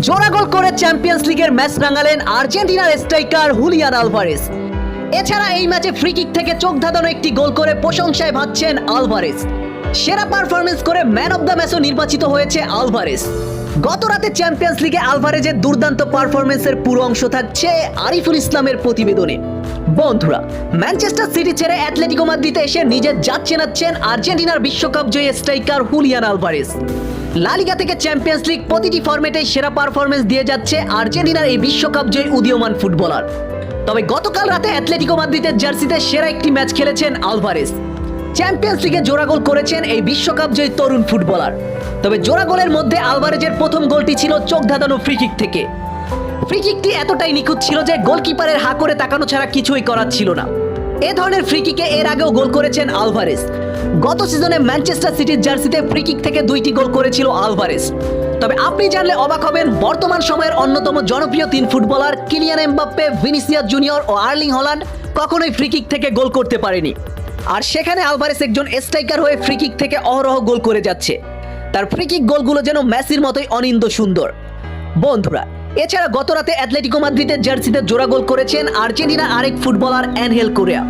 জোড়া গোল করে চ্যাম্পিয়ন্স লিগের ম্যাচ রাঙালেন আর্জেন্টিনার স্ট্রাইকার হুলিয়ান আলভারেজ। এছাড়া এই ম্যাচে ফ্রি কিক থেকে চোখ ধাঁধানো একটি গোল করে প্রশংসায় ভাসছেন আলভারেজ। সেরা পারফরমেন্স করে ম্যান অব দ্য ম্যাচও নির্বাচিত হয়েছে আলভারেজ। গত রাতে চ্যাম্পিয়ন্স লিগে আলভারেজের দুর্দান্ত পারফরমেন্সের পুরো অংশ থাকছে আরিফুল ইসলামের প্রতিবেদনে। বন্ধুরা, ম্যানচেস্টার সিটি ছেড়ে অ্যাটলেটিকো মাদ্রিদে এসে নিজের জাত চেনাচ্ছেন আর্জেন্টিনার বিশ্বকাপ জয়ী স্ট্রাইকার হুলিয়ান আলভারেজ। লা লিগা থেকে চ্যাম্পিয়ন্স লিগ প্রতিটি ফরম্যাটে সেরা পারফরমেন্স দিয়ে যাচ্ছে আর্জেন্টিনার এই বিশ্বকাপ জয়ী উদীয়মান ফুটবলার। তবে গতকাল রাতে অ্যাটলেটিকো মাদ্রিদের জার্সিতে সেরা একটি ম্যাচ খেলেছেন আলভারেজ। চ্যাম্পিয়ন্স লিগে জোড়া গোল করেছেন এই বিশ্বকাপ জয়ী তরুণ ফুটবলার। তবে জোড়া গোলের মধ্যে আলভারেজের প্রথম গোলটি ছিল চোখ ধাঁধানো ফ্রি কিক থেকে। ফ্রি কিকটি এতটাই নিখুঁত ছিল যে গোলকিপারের হা করে তাকানো ছাড়া কিছুই করার ছিল না। এ ধরনের ফ্রি কিকে এর আগেও গোল করেছেন আলভারেজ। গত সিজনে ম্যানচেস্টার সিটির জার্সিতে ফ্রি কিক থেকে 2টি গোল করেছিল আলভারেজ। তবে আপনি জানলে অবাক হবেন, বর্তমান সময়ের অন্যতম জনপ্রিয় 3 footballer Kylian Mbappe, Vinicius Junior ও আর্লিং হল্যান্ড কখনোই ফ্রি কিক থেকে গোল করতে পারেনি। আর সেখানে আলভারেজ একজন স্ট্রাইকার হয়ে ফ্রি কিক থেকে অহরহ গোল করে যাচ্ছে। তার ফ্রি কিক গোলগুলো যেন মেসির মতোই অনিন্দ সুন্দর। বন্ধুরা, এছাড়া গত রাতে অ্যাটলেটিকো মাদ্রিদের জার্সিতে জোড়া গোল করেছেন আর্জেন্টিনার আরেক ফুটবলার অ্যানহেল কোরেয়া।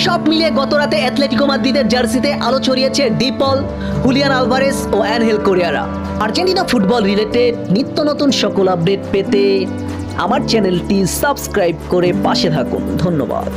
সব মিলিয়ে গত রাতে অ্যাটলেটিকো মাদ্রিদের জার্সিতে আলো ছড়িয়েছে ডিপল, হুলিয়ান আলভারেজ ও অ্যানহেল কোরেয়ারা। আর্জেন্টিনা ফুটবল রিলেটেড নিত্য নতুন সকল আপডেট পেতে আমার চ্যানেলটি সাবস্ক্রাইব করে পাশে থাকুন। ধন্যবাদ।